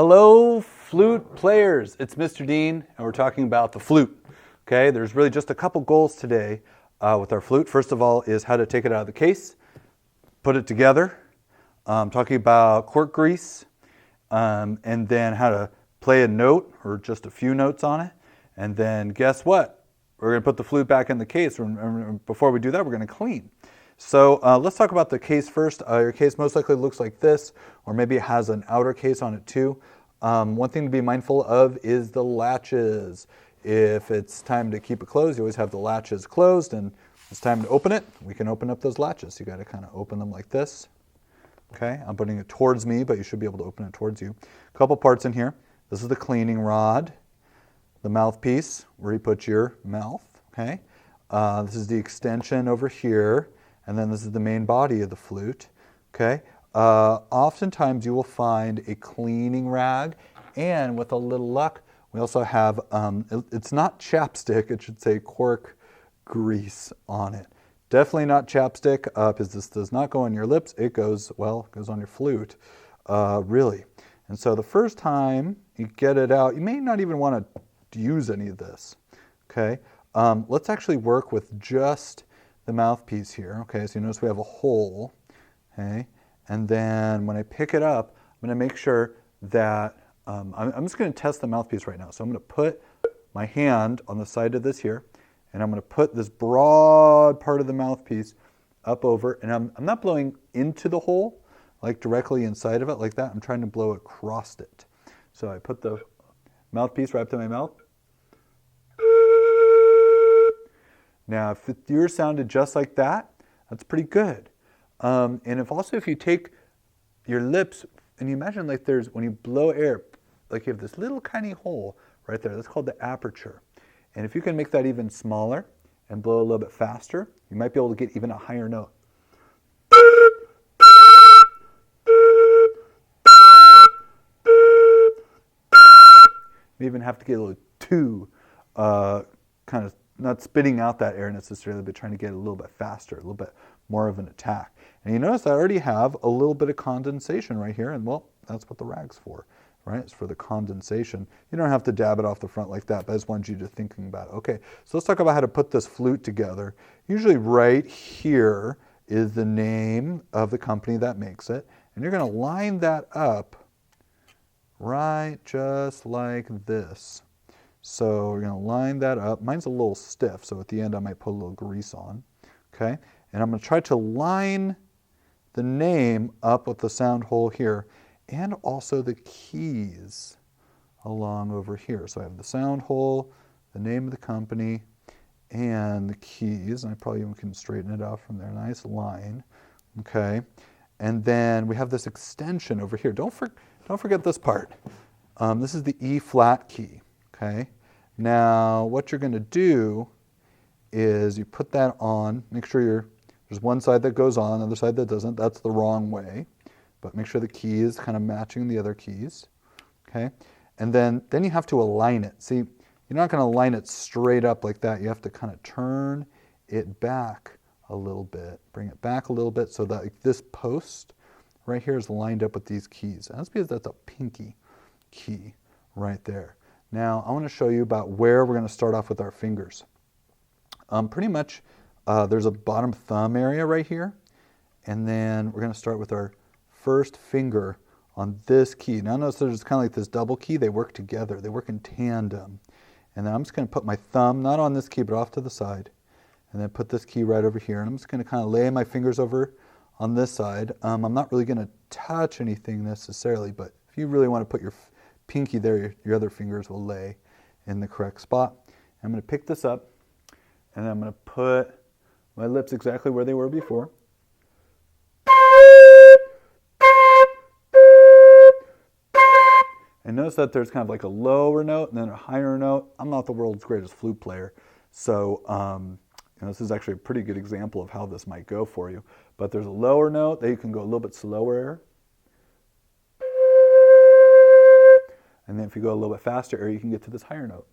Hello, flute players. It's Mr. Dean, and we're talking about the flute. Okay, there's really just a couple goals today with our flute. First of all is how to take it out of the case, put it together, talking about cork grease, and then how to play a note or just a few notes on it. And then guess what? We're going to put the flute back in the case. Before we do that, we're going to clean. So let's talk about the case first. Your case most likely looks like this, or maybe it has an outer case on it too. One thing to be mindful of is the latches. If it's time to keep it closed, you always have the latches closed, and it's time to open it, we can open up those latches. You got to kind of open them like this. Okay, I'm putting it towards me, but you should be able to open it towards you. A couple parts in here. This is the cleaning rod, the mouthpiece, where you put your mouth. Okay, this is the extension over here. And then this is the main body of the flute, okay? Oftentimes you will find a cleaning rag, and with a little luck, we also have, it's not chapstick, it should say cork grease on it. Definitely not chapstick, because this does not go on your lips, it goes, well, it goes on your flute, really. And so the first time you get it out, you may not even want to use any of this, okay? Let's actually work with just the mouthpiece here. Okay, so you notice we have a hole, okay? And then when I pick it up, I'm going to make sure that, I'm just going to test the mouthpiece right now. So I'm going to put my hand on the side of this here, and I'm going to put this broad part of the mouthpiece up over, and I'm not blowing into the hole, like directly inside of it like that. I'm trying to blow across it. So I put the mouthpiece right up to my mouth. Now, if yours sounded just like that, that's pretty good. And if you take your lips and you imagine like when you blow air, like you have this little tiny hole right there, that's called the aperture. And if you can make that even smaller and blow a little bit faster, you might be able to get even a higher note. You even have to get a little too kind of not spitting out that air necessarily, but trying to get a little bit faster, a little bit more of an attack. And you notice I already have a little bit of condensation right here, and well, that's what the rag's for, right? It's for the condensation. You don't have to dab it off the front like that, but I just wanted you to thinking about it. Okay, so let's talk about how to put this flute together. Usually right here is the name of the company that makes it, and you're going to line that up right just like this. So we're going to line that up. Mine's a little stiff, so at the end I might put a little grease on. Okay, and I'm going to try to line the name up with the sound hole here, and also the keys along over here. So I have the sound hole, the name of the company, and the keys. And I probably even can straighten it out from there. Nice line. Okay, and then we have this extension over here. Don't forget this part. This is the E flat key. Okay, now what you're going to do is you put that on, make sure there's one side that goes on, the other side that doesn't. That's the wrong way, but make sure the key is kind of matching the other keys. Okay, and then you have to align it. See, you're not going to line it straight up like that. You have to kind of turn it back a little bit, bring it back a little bit so that this post right here is lined up with these keys. And that's because that's a pinky key right there. Now, I want to show you about where we're going to start off with our fingers. Pretty much, there's a bottom thumb area right here, and then we're going to start with our first finger on this key. Now, notice there's kind of like this double key. They work together. They work in tandem. And then I'm just going to put my thumb, not on this key, but off to the side, and then put this key right over here. And I'm just going to kind of lay my fingers over on this side. I'm not really going to touch anything necessarily, but if you really want to put your pinky there, your other fingers will lay in the correct spot. I'm going to pick this up, and then I'm going to put my lips exactly where they were before. And notice that there's kind of like a lower note and then a higher note. I'm not the world's greatest flute player, so this is actually a pretty good example of how this might go for you. But there's a lower note that you can go a little bit slower. And then if you go a little bit faster, you can get to this higher note.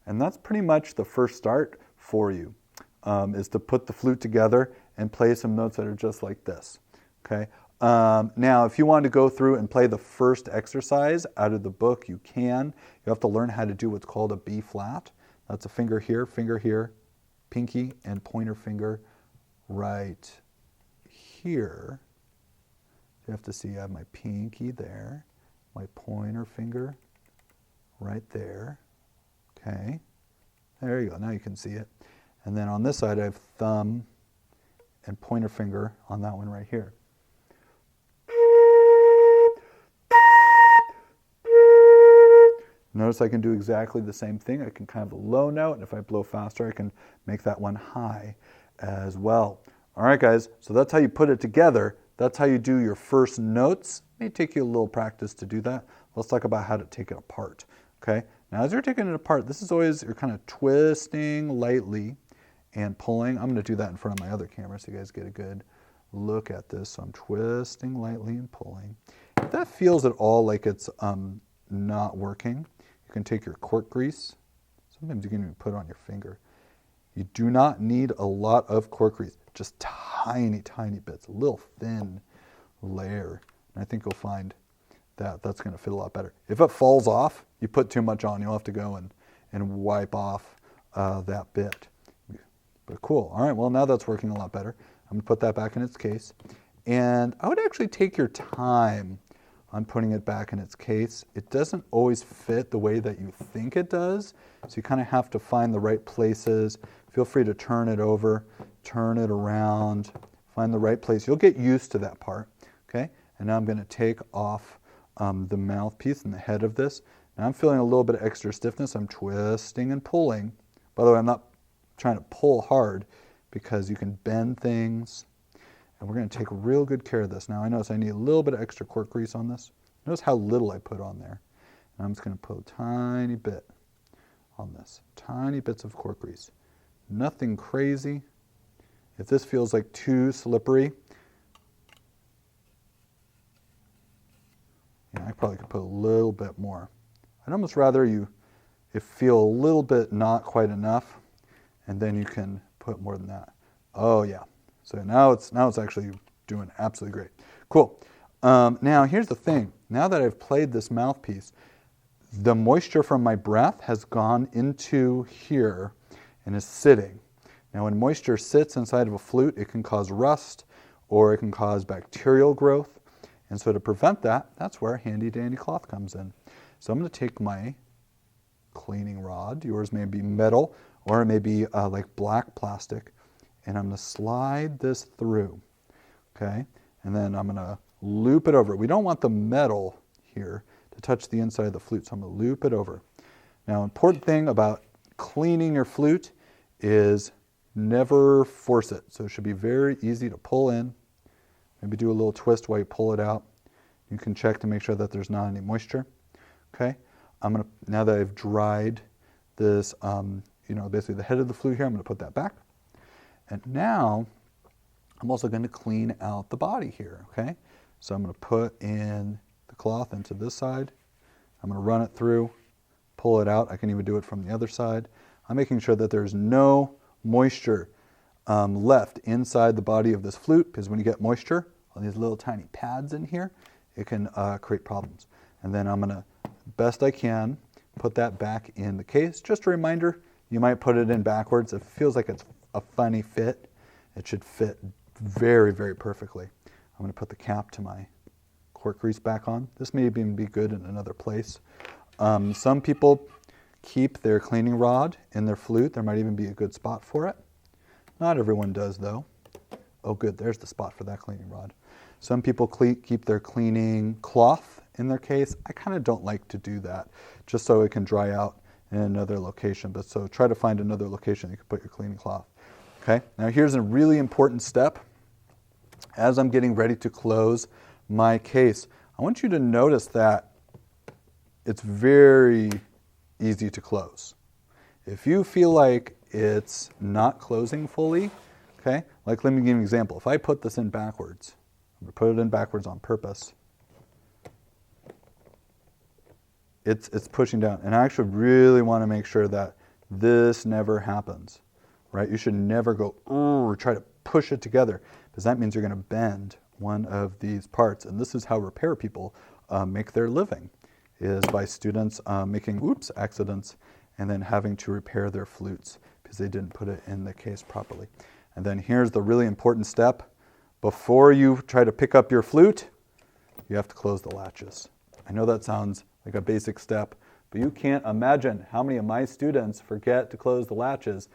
And that's pretty much the first start for you, is to put the flute together and play some notes that are just like this. Okay. Now, if you want to go through and play the first exercise out of the book, you can. You have to learn how to do what's called a B flat. That's a finger here, pinky and pointer finger right here. You have to see I have my pinky there, my pointer finger right there. Okay, there you go. Now you can see it. And then on this side, I have thumb and pointer finger on that one right here. Notice I can do exactly the same thing. I can kind of a low note, and if I blow faster, I can make that one high as well. All right, guys, so that's how you put it together. That's how you do your first notes. It may take you a little practice to do that. Let's talk about how to take it apart, okay? Now, as you're taking it apart, this is always, you're kind of twisting lightly and pulling. I'm going to do that in front of my other camera so you guys get a good look at this. So I'm twisting lightly and pulling. If that feels at all like it's not working, you can take your cork grease. Sometimes you can even put it on your finger. You do not need a lot of cork grease, just tiny, tiny bits, a little thin layer. And I think you'll find that that's going to fit a lot better. If it falls off, you put too much on, you'll have to go and wipe off that bit. But cool. All right, well, now that's working a lot better. I'm going to put that back in its case. And I would actually take your time on putting it back in its case. It doesn't always fit the way that you think it does, so you kind of have to find the right places. Feel free to turn it over, turn it around, find the right place. You'll get used to that part, okay? And now I'm going to take off the mouthpiece and the head of this. Now I'm feeling a little bit of extra stiffness. I'm twisting and pulling. By the way, I'm not trying to pull hard because you can bend things. And we're going to take real good care of this. Now I notice I need a little bit of extra cork grease on this. Notice how little I put on there. And I'm just going to put a tiny bit on this. Tiny bits of cork grease. Nothing crazy. If this feels like too slippery, I probably could put a little bit more. I'd almost rather it feel a little bit not quite enough, and then you can put more than that. Oh yeah. So now it's actually doing absolutely great. Cool. Now here's the thing. Now that I've played this mouthpiece, the moisture from my breath has gone into here and is sitting. Now when moisture sits inside of a flute, it can cause rust or it can cause bacterial growth. And so to prevent that, that's where a handy dandy cloth comes in. So I'm going to take my cleaning rod. Yours may be metal or it may be like black plastic. And I'm going to slide this through, okay? And then I'm going to loop it over. We don't want the metal here to touch the inside of the flute, so I'm going to loop it over. Now, important thing about cleaning your flute is never force it. So it should be very easy to pull in. Maybe do a little twist while you pull it out. You can check to make sure that there's not any moisture, okay? Now that I've dried this, basically the head of the flute here, I'm going to put that back. And now, I'm also going to clean out the body here, okay? So I'm going to put in the cloth into this side. I'm going to run it through, pull it out. I can even do it from the other side. I'm making sure that there's no moisture left inside the body of this flute, because when you get moisture on these little tiny pads in here, it can create problems. And then I'm going to, best I can, put that back in the case. Just a reminder, you might put it in backwards. It feels like it's a funny fit. It should fit very, very perfectly. I'm going to put the cap to my cork grease back on. This may even be good in another place. Some people keep their cleaning rod in their flute. There might even be a good spot for it. Not everyone does, though. Oh, good, there's the spot for that cleaning rod. Some people keep their cleaning cloth in their case. I kind of don't like to do that, just so it can dry out in another location. But so try to find another location you can put your cleaning cloth. Okay, now here's a really important step. As I'm getting ready to close my case, I want you to notice that it's very easy to close. If you feel like it's not closing fully, okay, like let me give you an example. If I put this in backwards, I'm going to put it in backwards on purpose, it's pushing down. And I actually really want to make sure that this never happens, right? You should never go, or try to push it together, because that means you're going to bend one of these parts. And this is how repair people make their living, is by students making accidents and then having to repair their flutes because they didn't put it in the case properly. And then here's the really important step. Before you try to pick up your flute, you have to close the latches. I know that sounds like a basic step, but you can't imagine how many of my students forget to close the latches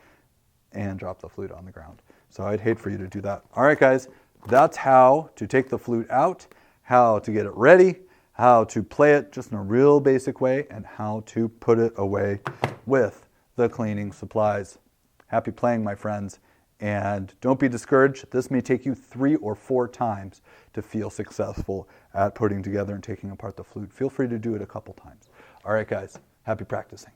and drop the flute on the ground. So I'd hate for you to do that. All right, guys, that's how to take the flute out, how to get it ready, how to play it just in a real basic way, and how to put it away with the cleaning supplies. Happy playing, my friends. And don't be discouraged. This may take you 3 or 4 times to feel successful at putting together and taking apart the flute. Feel free to do it a couple times. All right, guys, happy practicing.